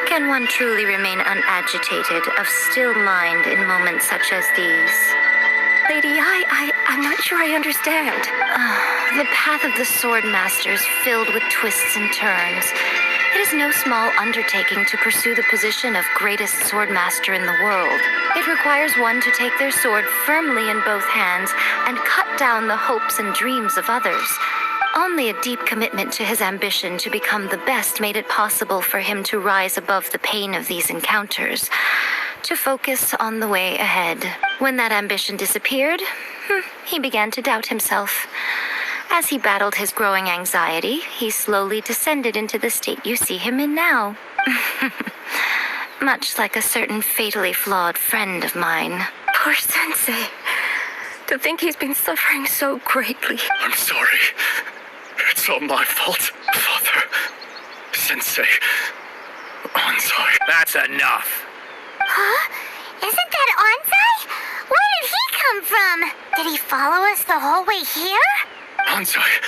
Can one truly remain unagitated, of still mind in moments such as these? Lady Yai, I'm not sure I understand. The path of the swordmaster is filled with twists and turns. It is no small undertaking to pursue the position of greatest swordmaster in the world. It requires one to take their sword firmly in both hands and cut down the hopes and dreams of others. Only a deep commitment to his ambition to become the best made it possible for him to rise above the pain of these encounters, to focus on the way ahead. When that ambition disappeared, he began to doubt himself. As he battled his growing anxiety, he slowly descended into the state you see him in now. Much like a certain fatally flawed friend of mine. Poor sensei. To think he's been suffering so greatly. I'm sorry. It's all my fault. Father, Sensei, Ansai. That's enough. Huh? Isn't that Ansai? Where did he come from? Did he follow us the whole way here? Ansai,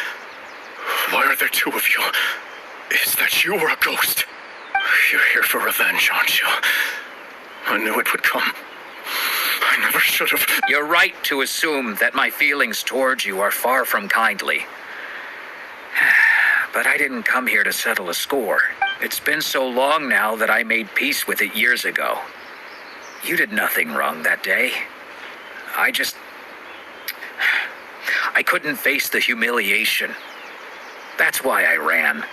why are there two of you? Is that you or a ghost? You're here for revenge, aren't you? I knew it would come. I never should have. You're right to assume that my feelings towards you are far from kindly. But I didn't come here to settle a score. It's been so long now that I made peace with it years ago. You did nothing wrong that day. I couldn't face the humiliation. That's why I ran.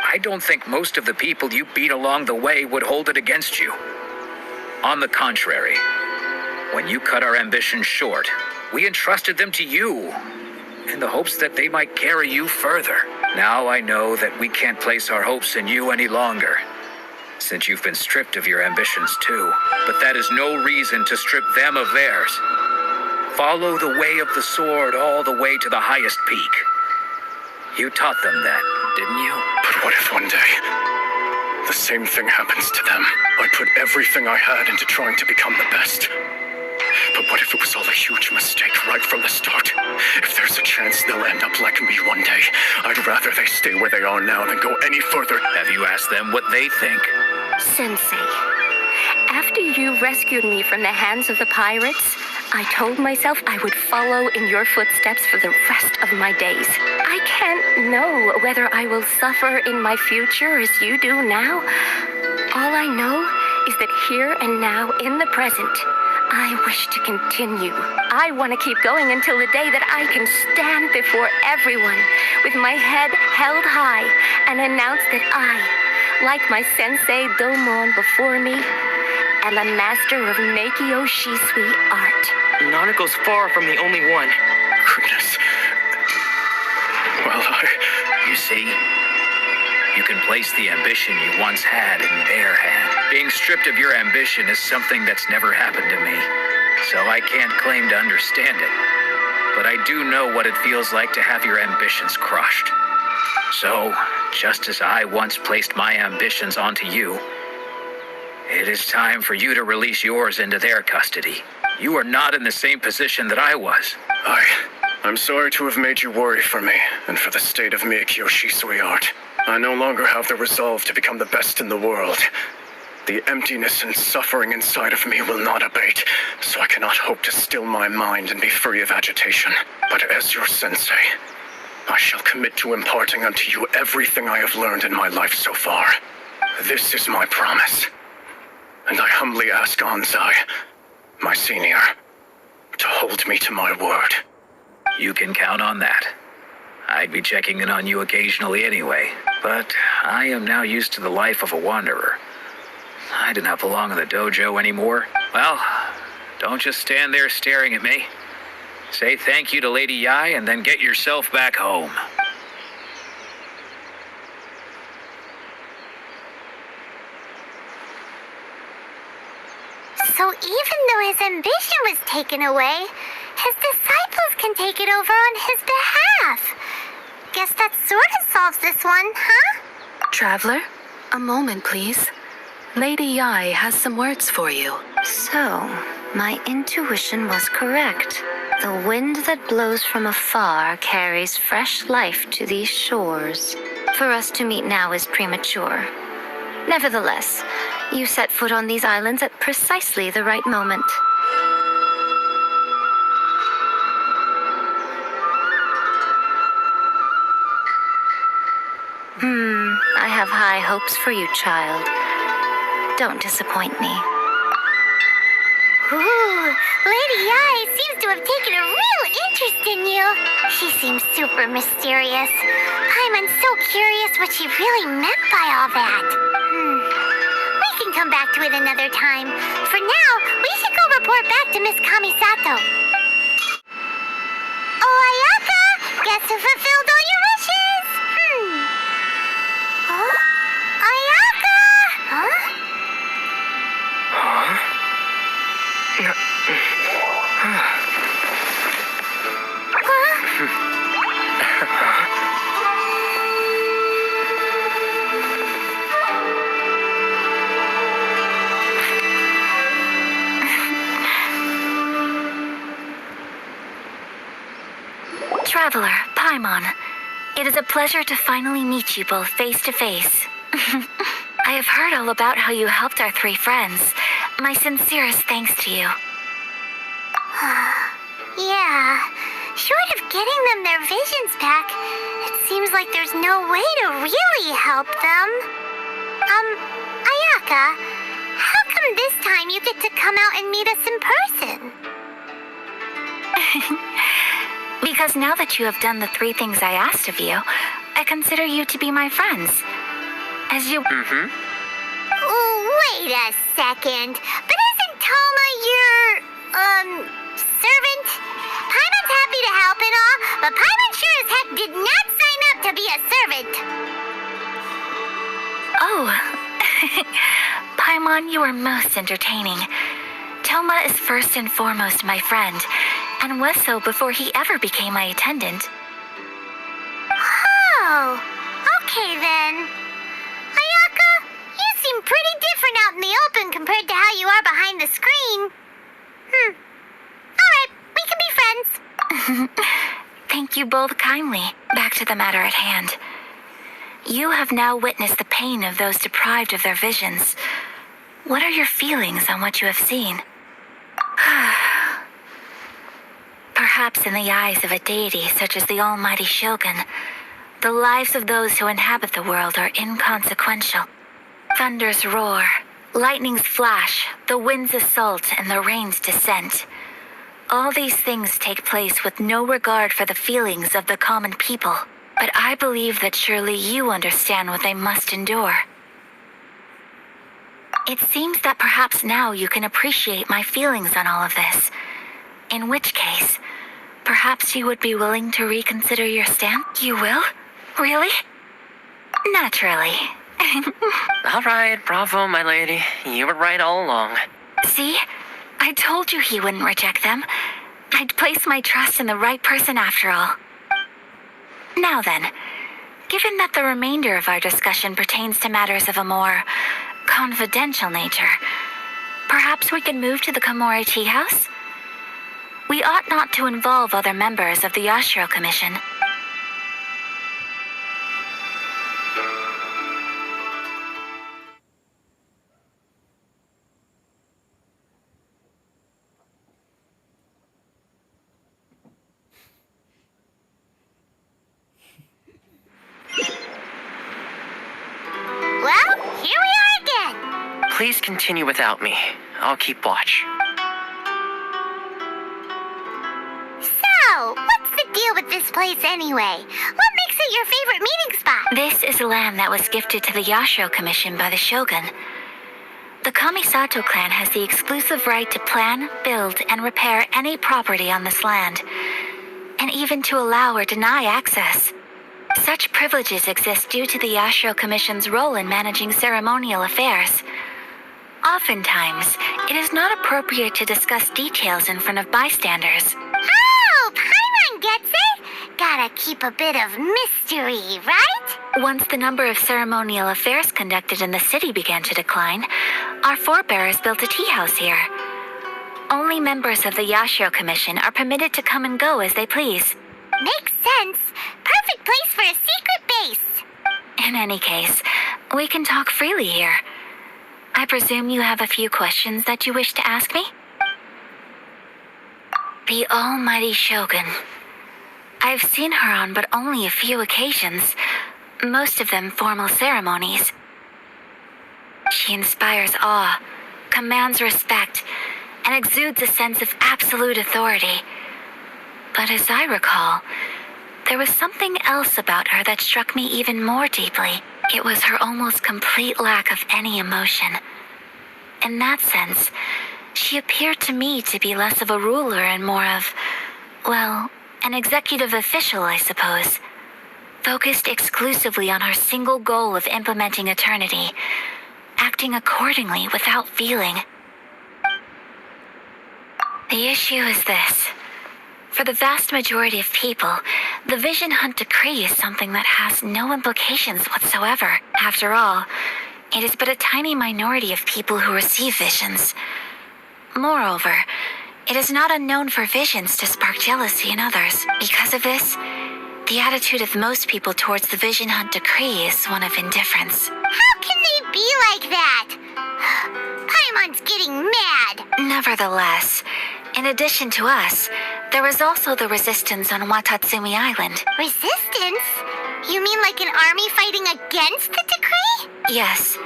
I don't think most of the people you beat along the way would hold it against you. On the contrary, when you cut our ambitions short, we entrusted them to you, in the hopes that they might carry you further. Now I know that we can't place our hopes in you any longer, since you've been stripped of your ambitions too. But that is no reason to strip them of theirs. Follow the way of the sword all the way to the highest peak. You taught them that, didn't you? But what if one day the same thing happens to them? I put everything I had into trying to become the best. But what if it was all a huge mistake right from the start? If there's a chance they'll end up like me one day, I'd rather they stay where they are now than go any further. Have you asked them what they think? Sensei, after you rescued me from the hands of the pirates, I told myself I would follow in your footsteps for the rest of my days. I can't know whether I will suffer in my future as you do now. All I know is that here and now, in the present, I wish to continue. I want to keep going until the day that I can stand before everyone with my head held high and announce that I, like my sensei Domon before me, am a master of Meikyo Shisui art. Nanako's far from the only one. Kratos. Well, You see, you can place the ambition you once had in their hand. Being stripped of your ambition is something that's never happened to me, so I can't claim to understand it. But I do know what it feels like to have your ambitions crushed. So, just as I once placed my ambitions onto you, it is time for you to release yours into their custody. You are not in the same position that I was. I'm sorry to have made you worry for me, and for the state of Meikyo Shisui art. I no longer have the resolve to become the best in the world. The emptiness and suffering inside of me will not abate, so I cannot hope to still my mind and be free of agitation. But as your sensei, I shall commit to imparting unto you everything I have learned in my life so far. This is my promise. And I humbly ask Anzai, my senior, to hold me to my word. You can count on that. I'd be checking in on you occasionally anyway, but I am now used to the life of a wanderer. I do not belong in the dojo anymore. Well, don't just stand there staring at me. Say thank you to Lady Yai and then get yourself back home. So even though his ambition was taken away, his disciples can take it over on his behalf. Guess that sort of solves this one, huh? Traveler, a moment, please. Lady Yai has some words for you. So, my intuition was correct. The wind that blows from afar carries fresh life to these shores. For us to meet now is premature. Nevertheless, you set foot on these islands at precisely the right moment. I have high hopes for you, child. Don't disappoint me. Ooh, Lady Yai seems to have taken a real interest in you. She seems super mysterious. Paimon's so curious what she really meant by all that. We can come back to it another time. For now, we should go report back to Miss Kamisato. Oh, Ayaka! Guess who fulfilled all your wishes? Huh? Ayaka! Huh? Traveler, Paimon, it is a pleasure to finally meet you both face to face. I have heard all about how you helped our three friends. My sincerest thanks to you. Yeah, short of getting them their visions back, it seems like there's no way to really help them. Ayaka, how come this time you get to come out and meet us in person? Because now that you have done the three things I asked of you, I consider you to be my friends. As you... Wait a second. But isn't Toma your, servant? Paimon's happy to help and all, but Paimon sure as heck did not sign up to be a servant. Oh. Paimon, you are most entertaining. Toma is first and foremost my friend, and was so before he ever became my attendant. Oh, okay then. Ayaka, you seem pretty different out in the open compared to how you are behind the screen. Alright, we can be friends. Thank you both kindly. Back to the matter at hand. You have now witnessed the pain of those deprived of their visions. What are your feelings on what you have seen? Perhaps in the eyes of a deity such as the almighty Shogun, the lives of those who inhabit the world are inconsequential. Thunders roar, Lightning's flash, the wind's assault, and the rain's descent. All these things take place with no regard for the feelings of the common people. But I believe that surely you understand what they must endure. It seems that perhaps now you can appreciate my feelings on all of this. In which case, perhaps you would be willing to reconsider your stand? You will? Really? Naturally. All right, bravo, my lady. You were right all along. See? I told you he wouldn't reject them. I'd placed my trust in the right person after all. Now then, given that the remainder of our discussion pertains to matters of a more confidential nature, perhaps we can move to the Komori Tea House? We ought not to involve other members of the Yashiro Commission. Well, here we are again. Please continue without me. I'll keep watch. So, what's the deal with this place anyway? What makes it your favorite meeting spot? This is land that was gifted to the Yashiro Commission by the Shogun. The Kamisato clan has the exclusive right to plan, build, and repair any property on this land, and even to allow or deny access. Such privileges exist due to the Yashiro Commission's role in managing ceremonial affairs. Oftentimes, it is not appropriate to discuss details in front of bystanders. Oh, Paimon gets it. Gotta keep a bit of mystery, right? Once the number of ceremonial affairs conducted in the city began to decline, our forebears built a tea house here. Only members of the Yashiro Commission are permitted to come and go as they please. Makes sense. Perfect place for a secret base. In any case, we can talk freely here. I presume you have a few questions that you wish to ask me? The almighty Shogun. I've seen her on but only a few occasions, most of them formal ceremonies. She inspires awe, commands respect, and exudes a sense of absolute authority. But as I recall, there was something else about her that struck me even more deeply. It was her almost complete lack of any emotion. In that sense, she appeared to me to be less of a ruler and more of, well, an executive official, I suppose. Focused exclusively on her single goal of implementing eternity, acting accordingly without feeling. The issue is this. For the vast majority of people, the Vision Hunt Decree is something that has no implications whatsoever. After all, it is but a tiny minority of people who receive visions. Moreover, it is not unknown for visions to spark jealousy in others. Because of this, the attitude of most people towards the Vision Hunt Decree is one of indifference. How can they be like that? Paimon's getting mad. Nevertheless, in addition to us, there is also the resistance on Watatsumi Island. Resistance? You mean like an army fighting against the decree? Yes.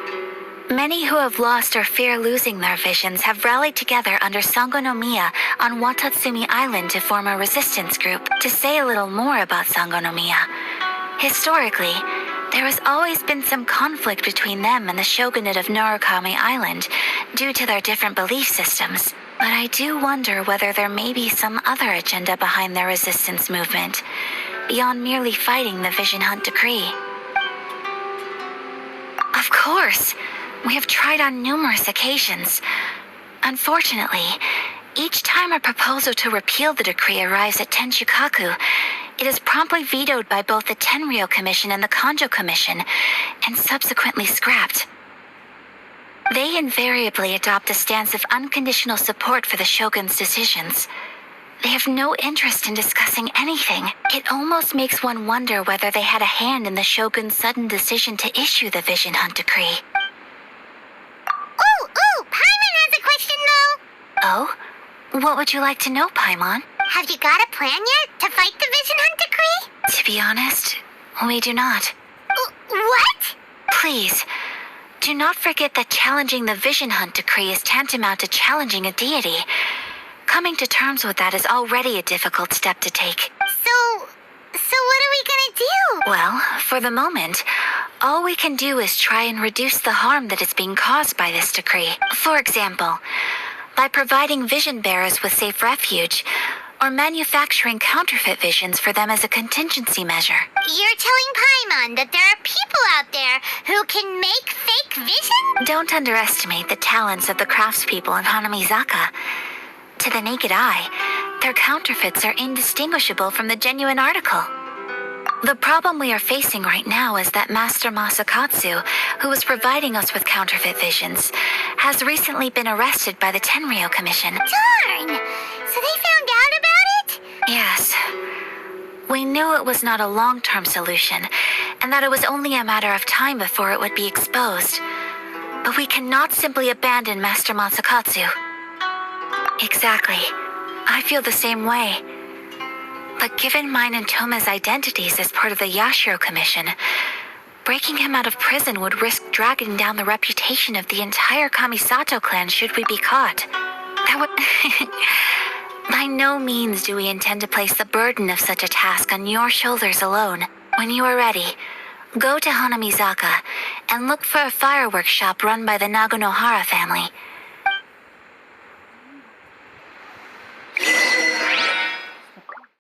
Many who have lost or fear losing their visions have rallied together under Sangonomiya on Watatsumi Island to form a resistance group. To say a little more about Sangonomiya, historically, there has always been some conflict between them and the shogunate of Narukami Island due to their different belief systems. But I do wonder whether there may be some other agenda behind their resistance movement, beyond merely fighting the Vision Hunt Decree. Of course, we have tried on numerous occasions. Unfortunately, each time a proposal to repeal the decree arrives at Tenshukaku, it is promptly vetoed by both the Tenryou Commission and the Kanjo Commission, and subsequently scrapped. They invariably adopt a stance of unconditional support for the Shogun's decisions. They have no interest in discussing anything. It almost makes one wonder whether they had a hand in the Shogun's sudden decision to issue the Vision Hunt Decree. Ooh, Paimon has a question though. Oh? What would you like to know, Paimon? Have you got a plan yet to fight the Vision Hunt Decree? To be honest, we do not. What? Please, Do not forget that challenging the Vision Hunt decree is tantamount to challenging a deity. Coming to terms with that is already a difficult step to take. So what are we gonna do? Well, for the moment, all we can do is try and reduce the harm that is being caused by this decree. For example, by providing vision bearers with safe refuge, or manufacturing counterfeit visions for them as a contingency measure. You're telling Paimon that there are people out there who can make fake vision? Don't underestimate the talents of the craftspeople in Hanamizaka. To the naked eye, their counterfeits are indistinguishable from the genuine article. The problem we are facing right now is that Master Masakatsu, who is providing us with counterfeit visions, has recently been arrested by the Tenryo Commission. Darn! So they found out about it? Yes. We knew it was not a long-term solution, and that it was only a matter of time before it would be exposed. But we cannot simply abandon Master Masakatsu. Exactly. I feel the same way. But given mine and Toma's identities as part of the Yashiro Commission, breaking him out of prison would risk dragging down the reputation of the entire Kamisato clan should we be caught. That would... By no means do we intend to place the burden of such a task on your shoulders alone. When you are ready, go to Hanamizaka and look for a fireworks shop run by the Nagonohara family.